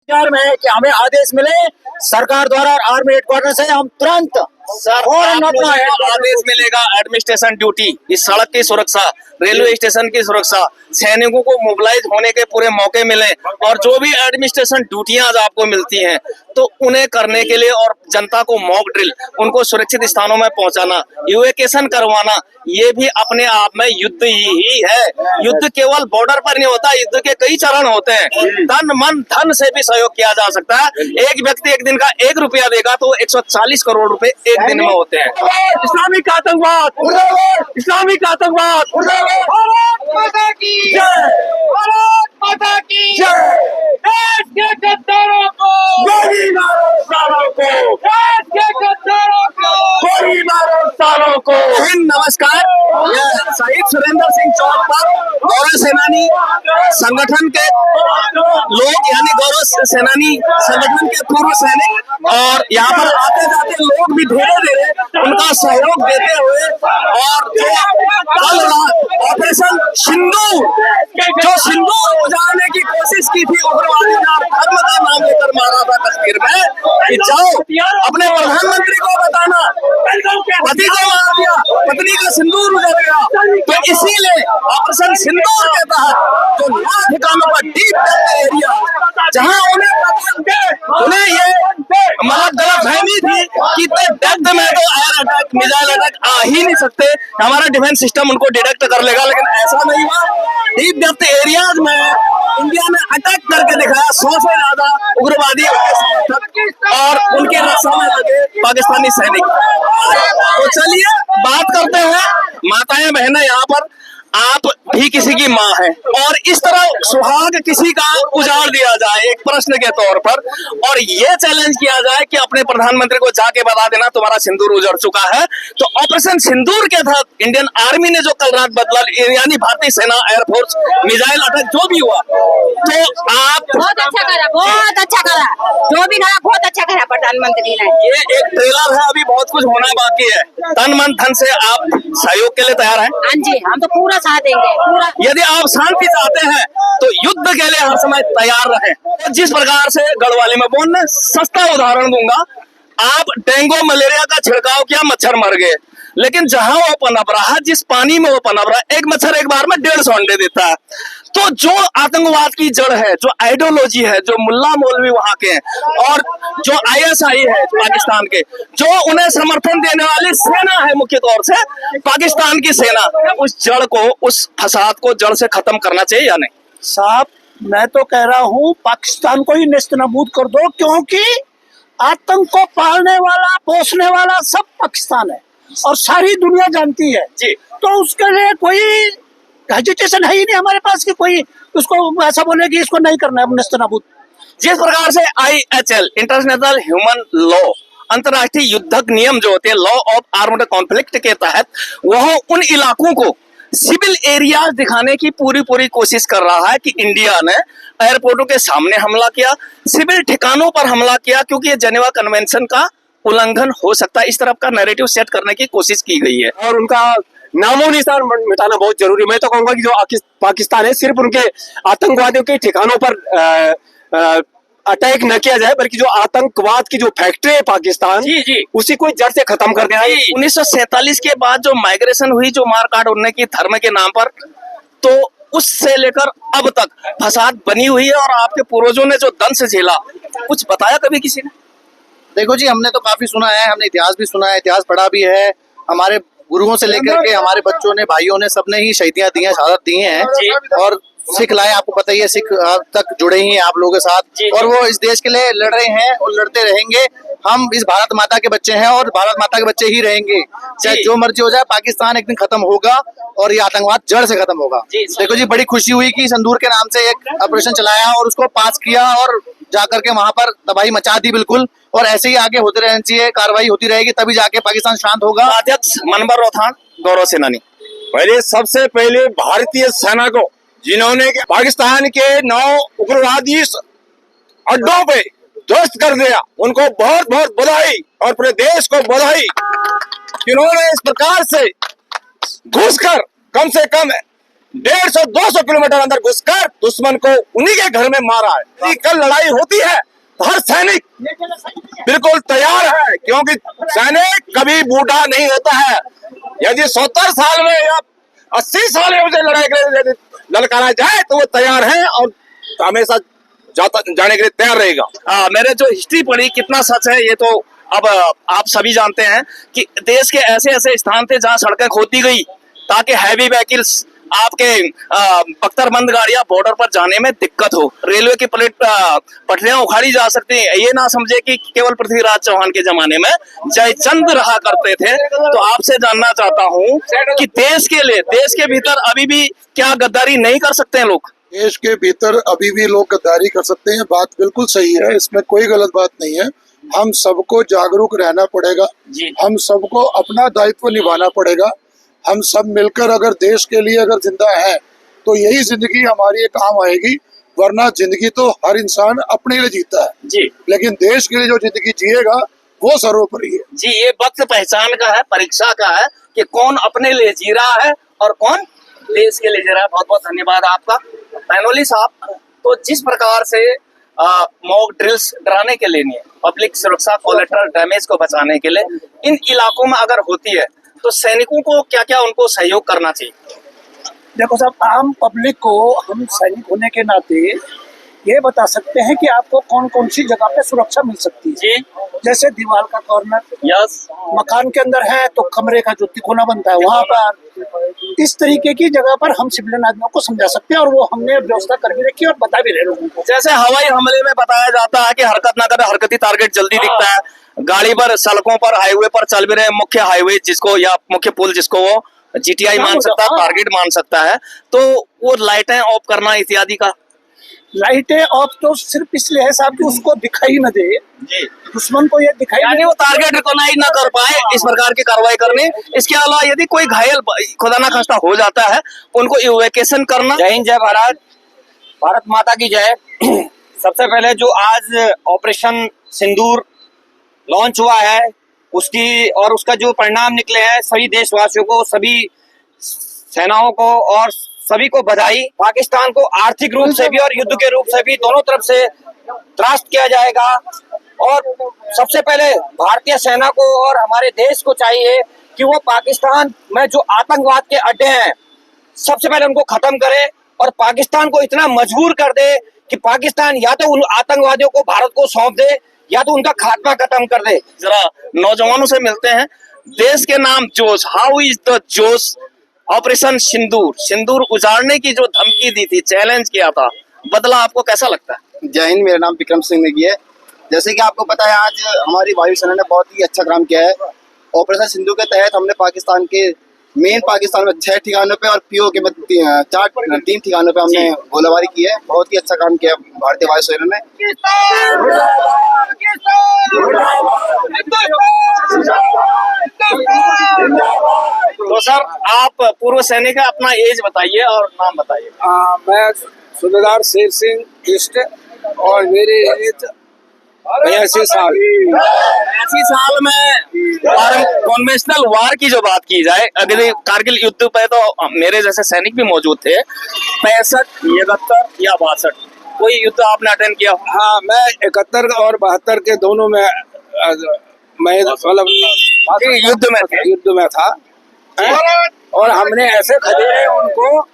में कि हमें आदेश मिले सरकार द्वारा आर्मी हेडक्वार्टर से, हम तुरंत फौरन अपना आदेश मिलेगा। एडमिनिस्ट्रेशन ड्यूटी, इस सड़क की सुरक्षा, रेलवे स्टेशन की सुरक्षा, सैनिकों को मोबिलाइज होने के पूरे मौके मिले और जो भी एडमिनिस्ट्रेशन ड्यूटियां आपको मिलती हैं तो उन्हें करने के लिए, और जनता को मॉक ड्रिल, उनको सुरक्षित स्थानों में पहुंचाना, इवैक्यूएशन करवाना, ये भी अपने आप में युद्ध ही है। युद्ध केवल बॉर्डर पर नहीं होता, युद्ध के कई चरण होते हैं। तन मन धन से भी सहयोग किया जा सकता है। एक व्यक्ति एक दिन का 1 रुपया देगा तो 140 करोड़ रुपए एक दिन में होते हैं। इस्लामिक आतंकवाद, इस्लामिक आतंकवाद, भारत माता की जय, भारत माता की जय। देश के गद्दारों को गोली मारो, सालों को देश के गद्दारों को गोली मारो, सालों को। नमस्कार, यह शहीद सुरेंद्र सिंह चौक पर गौरव सेनानी संगठन के लोग, यानी गौरव सेनानी संगठन के पूर्व सैनिक, और यहाँ पर आते जाते लोग भी धीरे धीरे उनका सहयोग देते हुए, और जो कल रात ऑपरेशन सिंदूर, जो सिंदूर उजाड़ने की कोशिश की थी उग्रवादी ने, धर्म का नाम लेकर मारा था कश्मीर में, कि जाओ अपने प्रधानमंत्री को बताना, पति को मार दिया, पत्नी का सिंदूर उजड़ गया। तो इसीलिए ऑपरेशन सिंदूर के तहत जो 9 ठिकानों पर डीप एरिया, जहां उन्हें ये मतलब गलतफहमी थी कि डेप्थ में तो एयर अटैक, मिसाइल अटैक आ ही नहीं सकते, हमारा डिफेंस सिस्टम उनको डिटेक्ट कर लेगा, लेकिन ऐसा नहीं हुआ। डीप डेप्थ एरियाज में इंडिया ने अटैक करके दिखाया। 100 से ज्यादा उग्रवादी और उनके रक्षा में लगे पाकिस्तानी सैनिक। तो चलिए बात करते हैं, माताएं बहनें, यहाँ पर आप भी किसी की माँ है और इस तरह सुहाग किसी का उजाड़ दिया जाए एक प्रश्न के तौर पर, और ये चैलेंज किया जाए कि अपने प्रधानमंत्री को जाके बता देना तुम्हारा सिंदूर उजड़ चुका है। तो ऑपरेशन सिंदूर के तहत इंडियन आर्मी ने जो कल रात बदला, यानी भारतीय सेना, एयरफोर्स, मिसाइल अटैक जो भी हुआ, तो आप बहुत अच्छा करा, बहुत अच्छा करा, जो भी करा बहुत अच्छा करा प्रधानमंत्री ने। ये एक ट्रेलर है, अभी बहुत कुछ होना बाकी है। तन मन धन से आप सहयोग के लिए तैयार हैं? हाँ जी, हम तो पूरा साथ देंगे, पूरा। यदि आप शांति चाहते हैं तो युद्ध के लिए हर समय तैयार रहें। जिस प्रकार से गढ़वाली में बोलना, सस्ता उदाहरण दूंगा, आप डेंगू मलेरिया का छिड़काव किया, मच्छर मर गए, लेकिन जहां वो पनप रहा, जिस पानी में वो पनप रहा, एक मच्छर एक बार में 150 अंडे देता है। तो जो आतंकवाद की जड़ है, जो आइडियोलॉजी है, जो मुल्ला मौलवी वहां के हैं, और जो ISI है पाकिस्तान के, जो उन्हें समर्थन देने वाली सेना है, मुख्य तौर से पाकिस्तान की सेना, उस जड़ को, उस फसाद को जड़ से खत्म करना चाहिए या नहीं? साहब, मैं तो कह रहा हूँ पाकिस्तान को ही नेस्तनाबूद कर दो, क्योंकि आतंक को पालने वाला, पोसने वाला सब पाकिस्तान है और सारी दुनिया जानती है जी। तो उसके लिए कोई हेजिटेशन है ही नहीं हमारे पास कि कोई उसको ऐसा बोले कि इसको नहीं करना है नेस्तनाबूद। जिस प्रकार से IHL, इंटरनेशनल ह्यूमन लॉ, अंतर्राष्ट्रीय युद्धक नियम जो होते हैं, लॉ ऑफ आर्म्ड कॉन्फ्लिक्ट के तहत, वह उन इलाकों को सिविल एरियाज दिखाने की पूरी कोशिश कर रहा है कि इंडिया ने एयरपोर्टों के सामने हमला किया, सिविल ठिकानों पर हमला किया, क्योंकि ये जेनेवा कन्वेंशन का उल्लंघन हो सकता है। इस तरफ का नैरेटिव सेट करने की कोशिश की गई है और उनका नामो निशान मिटाना बहुत जरूरी है। मैं तो कहूंगा कि जो पाकिस्तान है, सिर्फ उनके आतंकवादियों के ठिकानों पर अटैक न किया जाए, बल्कि जो आतंकवाद की जो फैक्ट्री है पाकिस्तान, जी, उसी को जड़ से खत्म कर देना। 1947 के बाद जो माइग्रेशन हुई, जो मारकाट उड़ने की धर्म के नाम पर, तो उससे लेकर अब तक फसाद बनी हुई है, और आपके पूर्वजों ने जो दंश झेला, कुछ बताया कभी किसी ने? देखो जी, हमने तो काफी सुना है, हमने इतिहास भी सुना है, इतिहास पढ़ा भी है, हमारे गुरुओं से लेकर के हमारे बच्चों ने, भाइयों ने, सबने ही शहीदियां दी हैं, शहादत दी हैं, और सिख लाए, आपको पता ही है, सिख अब तक जुड़े ही हैं आप लोगों के साथ, और वो इस देश के लिए लड़ रहे हैं और लड़ते रहेंगे। हम इस भारत माता के बच्चे हैं और भारत माता के बच्चे ही रहेंगे, चाहे जो मर्जी हो जाए। पाकिस्तान एक दिन खत्म होगा और ये आतंकवाद जड़ से खत्म होगा। देखो जी, बड़ी खुशी हुई कि संदूर के नाम से एक ऑपरेशन चलाया और उसको पास किया और जाकर के वहां पर तबाही मचा दी, बिल्कुल, और ऐसे ही आगे होते रहना चाहिए, कार्रवाई होती रहेगी, तभी जाके पाकिस्तान शांत होगा। अध्यक्ष मनबर रोहतान, गौरव सेनानी। पहले सबसे पहले भारतीय सेना को, जिन्होंने पाकिस्तान के 9 उग्रवादी अड्डों पे ध्वस्त कर दिया, उनको बहुत बहुत बधाई, और पूरे देश को बधाई, जिन्होंने इस प्रकार से घुसकर कम से कम 150-200 किलोमीटर अंदर घुसकर दुश्मन को उन्हीं के घर में मारा है। कल लड़ाई होती है तो हर सैनिक बिल्कुल तैयार है, क्योंकि सैनिक कभी बूढ़ा नहीं होता है। यदि 70 साल में या 80 साल में उसे लड़ाई के लिए ललकारा जाए तो वो तैयार है और हमेशा जाने के लिए तैयार रहेगा। मैंने जो हिस्ट्री पढ़ी कितना सच है ये तो अब आप सभी जानते हैं कि देश के ऐसे ऐसे स्थान थे जहां सड़कें खोदी गई ताकि हैवी व्हीकल्स आपके बख्तरबंद गाड़ियां बॉर्डर पर जाने में दिक्कत हो, रेलवे की पटरियां उखाड़ी जा सकती हैं। ये ना समझे कि केवल पृथ्वीराज चौहान के जमाने में जयचंद रहा करते थे। तो आपसे जानना चाहता हूं कि देश के लिए, देश के भीतर अभी भी क्या गद्दारी नहीं कर सकते हैं लोग? देश के भीतर अभी भी लोग गद्दारी कर सकते हैं, बात बिल्कुल सही है, इसमें कोई गलत बात नहीं है। हम सबको जागरूक रहना पड़ेगा, हम सबको अपना दायित्व निभाना पड़ेगा। हम सब मिलकर अगर देश के लिए अगर जिंदा है तो यही जिंदगी हमारी काम आएगी, वरना जिंदगी तो हर इंसान अपने लिए जीता है जी, लेकिन देश के लिए जो जिंदगी जिएगा वो सर्वोपरि है जी। ये वक्त पहचान का है, परीक्षा का है कि कौन अपने लिए जी रहा है और कौन देश के लिए जी रहा है। बहुत बहुत धन्यवाद आपका पैनोली साहब। तो जिस प्रकार से मॉक ड्रिल्स डराने के लिए नहीं, पब्लिक सुरक्षा, कोलेटरल डैमेज को बचाने के लिए इन इलाकों में अगर होती है तो सैनिकों को क्या क्या उनको सहयोग करना चाहिए? देखो साहब, आम पब्लिक को हम सैनिक होने के नाते ये बता सकते हैं कि आपको कौन कौन सी जगह पे सुरक्षा मिल सकती है जी। जैसे दीवार का कॉर्नर, यस, मकान के अंदर है तो कमरे का जो तिकोना बनता है वहां पर, इस तरीके की जगह पर हम सिविलियन आदमियों को समझा सकते हैं और वो हमने व्यवस्था कर भी रखी है और बता भी रहे लोगों को। जैसे हवाई हमले में बताया जाता है कि हरकत ना करे, हरकती टारगेट जल्दी दिखता है। गाड़ी पर, सड़कों पर, हाईवे पर चल भी रहे मुख्य हाईवे जिसको या मुख्य पुल जिसको वो जीटीआई मान सकता है, टारगेट मान सकता है, तो वो लाइटें ऑफ करना इत्यादि का। लाइटें ऑफ तो सिर्फ इसलिए है साहब कि उसको दिखाई न दे, दुश्मन को ये दिखाई यानी वो टारगेट रिकॉग्नाइज ना कर पाए, इस प्रकार की कार्रवाई करनी। इसके अलावा यदि कोई घायल खुदा ना खास्ता हो जाता है उनको इवैक्यूएशन करना। जय हिंद, जय भारत, भारत माता की जय। सबसे पहले जो आज ऑपरेशन सिंदूर लॉन्च हुआ है उसकी और उसका जो परिणाम निकले हैं, सभी देशवासियों को, सभी सेनाओं को और सभी को बधाई। पाकिस्तान को आर्थिक रूप से भी और युद्ध के रूप से भी दोनों तरफ से त्रास्त किया जाएगा। और सबसे पहले भारतीय सेना को और हमारे देश को चाहिए कि वो पाकिस्तान में जो आतंकवाद के अड्डे हैं सबसे पहले उनको खत्म करे और पाकिस्तान को इतना मजबूर कर दे कि पाकिस्तान या तो उन आतंकवादियों को भारत को सौंप दे या तो उनका खात्मा खत्म कर दे। जरा नौजवानों से मिलते हैं। देश के नाम जोश, हाउ इज द जोश? ऑपरेशन सिंदूर, सिंदूर उजाड़ने की जो धमकी दी थी, चैलेंज किया था, बदला आपको कैसा लगता है? जय हिंद, मेरा नाम विक्रम सिंह नेगी है। जैसे कि आपको पता है आज हमारी वायुसेना ने बहुत ही अच्छा काम किया है। ऑपरेशन सिंदूर के तहत हमने पाकिस्तान के पाकिस्तान में 6 ठिकानों पे और पीओके में 3 ठिकानों पे हमने गोलाबारी की है। बहुत ही अच्छा काम किया भारतीय वायुसेना ने। तो सर, आप पूर्व सैनिक है, अपना एज बताइए और नाम बताइए। मैं सूबेदार शेर सिंह ईस्ट और मेरी एज 82 साल। 80 साल में कॉन्वेंशनल वार की जो बात की जाए, अगर कारगिल युद्ध पे तो मेरे जैसे सैनिक भी मौजूद थे। 65, 71 या 62 कोई युद्ध आपने अटेंड किया? हाँ, मैं 71 और 72 के दोनों में मैं मतलब युद्ध में था और हमने ऐसे खदेड़े उनको,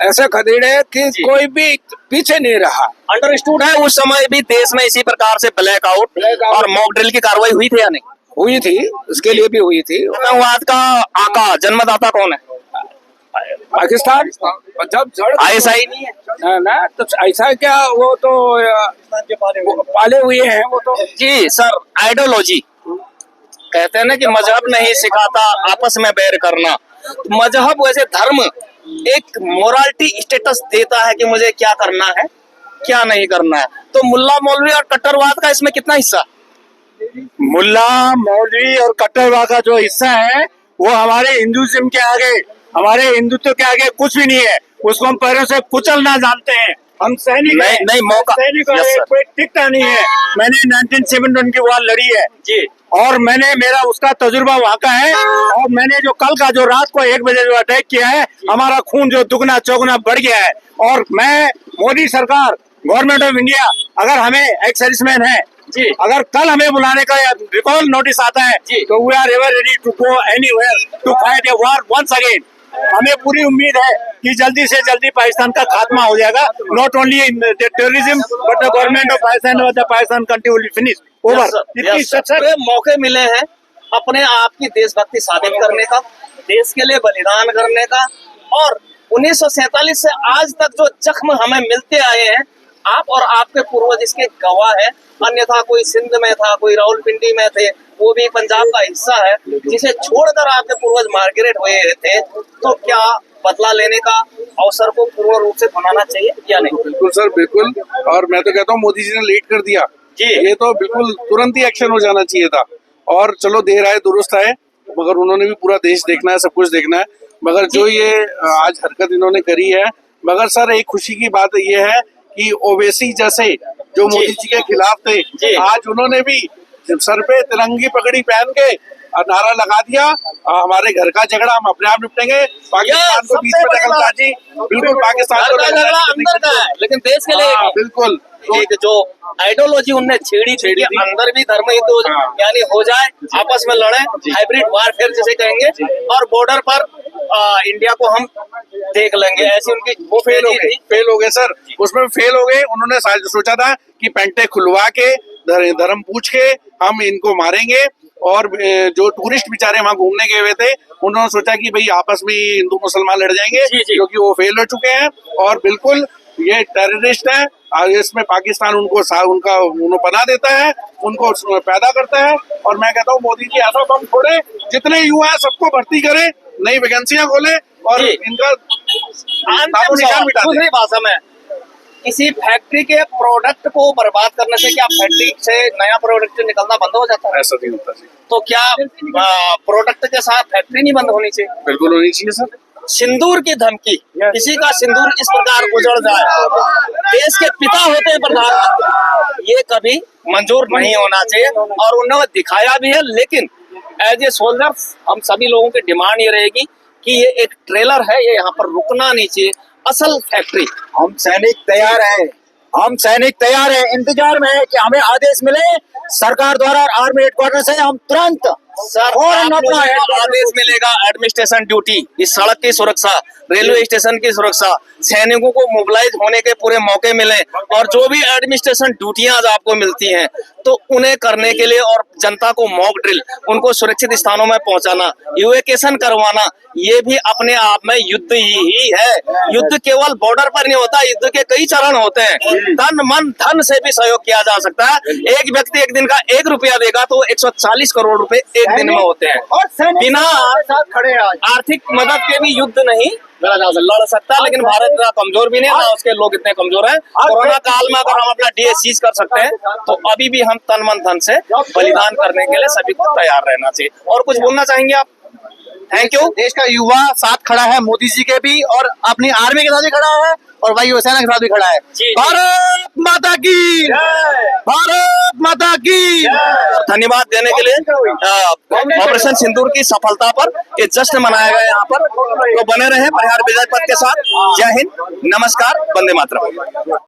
ऐसे खदेड़े कि कोई भी पीछे नहीं रहा। अंडरस्टूड है, उस समय भी देश में इसी प्रकार से ब्लैकआउट और मॉक ड्रिल की कार्रवाई हुई थी या नहीं? हुई थी, उसके लिए भी हुई थी। आतंकवाद का आका, जन्मदाता कौन है? पाकिस्तान। जब ISI नहीं है ना तो ऐसा क्या, वो तो पाले हुए हैं वो तो। जी सर, आइडियोलॉजी कहते हैं ना कि मजहब नहीं सिखाता आपस में बैर करना। तो मजहब वैसे धर्म एक मोरालिटी स्टेटस देता है कि मुझे क्या करना है, क्या नहीं करना है। तो मुल्ला मौलवी और कट्टरवाद का इसमें कितना हिस्सा? मुल्ला मौलवी और कट्टरवाद का जो हिस्सा है वो हमारे हिंदुइज्म के आगे, हमारे हिंदुत्व के आगे कुछ भी नहीं है। उसको हम पैरों से कुचलना जानते हैं। हम सैनिक हैं। नहीं, मौका- सैनिक Yes, sir. कोई टिकता नहीं है। मैंने 1971 की वॉर लड़ी है जी और मेरा उसका तजुर्बा वहाँ का है। और मैंने जो कल का जो रात को 1 बजे जो अटैक किया है, हमारा खून जो दुगना चौगुना बढ़ गया है। और मैं मोदी सरकार, गवर्नमेंट ऑफ इंडिया, अगर हमें एक्स सर्विसमैन है जी अगर कल हमें बुलाने का रिकॉल नोटिस आता है जी। तो we are ever ready to go anywhere to fight a war once again. हमें पूरी उम्मीद है कि जल्दी से जल्दी पाकिस्तान का खात्मा हो जाएगा। Not only in terrorism but the government of Pakistan और the Pakistan country will finish over. इतनी पूरे मौके मिले हैं अपने आप की देशभक्ति साबित करने का, देश के लिए बलिदान करने का। और 1947 से आज तक जो जख्म हमें मिलते आए हैं, आप और आपके पूर्वज इसके गवाह हैं। अन्यथा कोई सिंध में था, कोई रावलपिंडी में थे, वो भी पंजाब का हिस्सा है, जिसे छोड़कर आपके पूर्वज मार्गरेट हुए थे। तो क्या बदला लेने का अवसर को पूर्ण रूप से बनाना चाहिए या नहीं? बिल्कुल सर, बिल्कुल। और मैं तो कहता हूँ मोदी जी ने लेट कर दिया जी। ये तो बिल्कुल तुरंत ही एक्शन हो जाना चाहिए था। और चलो देर आए दुरुस्त आए, मगर उन्होंने भी पूरा देश देखना है, सब कुछ देखना है। मगर जो ये आज हरकत इन्होंने करी है, मगर सर एक खुशी की बात ये है कि ओवैसी जैसे जो मोदी जी के खिलाफ थे, आज उन्होंने भी सर पे तिरंगी पगड़ी पहन के नारा लगा दिया, हमारे घर का झगड़ा हम अपने आप निपटेंगे, पाकिस्तान को बीच में दखलंदाजी, बिल्कुल पाकिस्तान को झगड़ा अंदर का है लेकिन देश के लिए बिल्कुल। एक जो आइडियोलॉजी उनने छेड़ी थी कि अंदर भी धर्म युद्ध यानी हो जाए, आपस में लड़े, हाइब्रिड वारफेयर जिसे कहेंगे, और बॉर्डर पर इंडिया को हम देख लेंगे, ऐसी उनकी वो फेल हो गए सर, उसमें फेल हो गए। उन्होंने सोचा था कि पेंटे खुलवा के धर्म पूछ के हम इनको मारेंगे। और जो टूरिस्ट बेचारे वहां घूमने गए हुए थे, उन्होंने सोचा कि भाई आपस में हिंदू मुसलमान लड़ जाएंगे, क्योंकि वो फेल हो चुके हैं और बिल्कुल ये टेररिस्ट है। इसमें पाकिस्तान उनको बना देता है, उनको पैदा करता है। और मैं कहता हूँ मोदी जी ऐसा बम फोड़े, जितने युवा है सबको भर्ती करे, नई वैकेंसियां खोले और इनका दूसरी भाषा में किसी फैक्ट्री के प्रोडक्ट को बर्बाद करने से क्या फैक्ट्री से नया प्रोडक्ट निकलना बंद हो जाता है? ऐसा नहीं होता जी। तो क्या प्रोडक्ट के साथ फैक्ट्री नहीं बंद होनी चाहिए? बिल्कुल होनी चाहिए सर। सिंदूर की धमकी, किसी का सिंदूर इस प्रकार उजड़ जाए, देश के पिता होते हैं प्रधानमंत्री, ये कभी मंजूर नहीं होना चाहिए। और उन्होंने दिखाया भी है। लेकिन एज ए सोल्जर्स हम सभी लोगों की डिमांड ये रहेगी कि ये एक ट्रेलर है, ये यहाँ पर रुकना नहीं चाहिए। असल फैक्ट्री, हम सैनिक तैयार हैं, इंतजार में है कि हमें आदेश मिले सरकार द्वारा, आर्मी हेडक्वार्टर से। हम तुरंत सर आदेश मिलेगा, एडमिनिस्ट्रेशन ड्यूटी, इस सड़क की सुरक्षा, रेलवे स्टेशन की सुरक्षा, सैनिकों को मोबिलाइज होने के पूरे मौके मिले, और जो भी एडमिनिस्ट्रेशन ड्यूटियां आपको मिलती हैं तो उन्हें करने के लिए, और जनता को मॉक ड्रिल, उनको सुरक्षित स्थानों में पहुंचाना, इवैक्यूएशन करवाना, ये भी अपने आप में युद्ध ही है। युद्ध केवल बॉर्डर पर नहीं होता, युद्ध के कई चरण होते हैं। तन मन धन से भी सहयोग किया जा सकता है। एक व्यक्ति एक दिन का 1 रुपया देगा तो 140 करोड़ रुपए एक दिन में होते हैं। बिना आर्थिक मदद के भी युद्ध नहीं लड़ सकता। लेकिन भारत इतना कमजोर भी नहीं है, ना उसके लोग इतने कमजोर हैं। कोरोना काल में अगर हम अपना डीए सीज कर सकते हैं तो अभी भी हम तन मन धन से बलिदान करने के लिए सभी को तैयार रहना चाहिए। और कुछ बोलना चाहेंगे आप? Thank you. देश का युवा साथ खड़ा है मोदी जी के भी, और अपनी आर्मी के साथ भी खड़ा है, और वायुसेना के साथ भी खड़ा है। भारत माता की, भारत माता की। धन्यवाद देने के लिए ऑपरेशन सिंदूर की सफलता पर ये जश्न मनाया गया यहाँ पर। तो बने रहे परिहार विजय पथ के साथ। जय हिंद, नमस्कार, वंदे मातरम।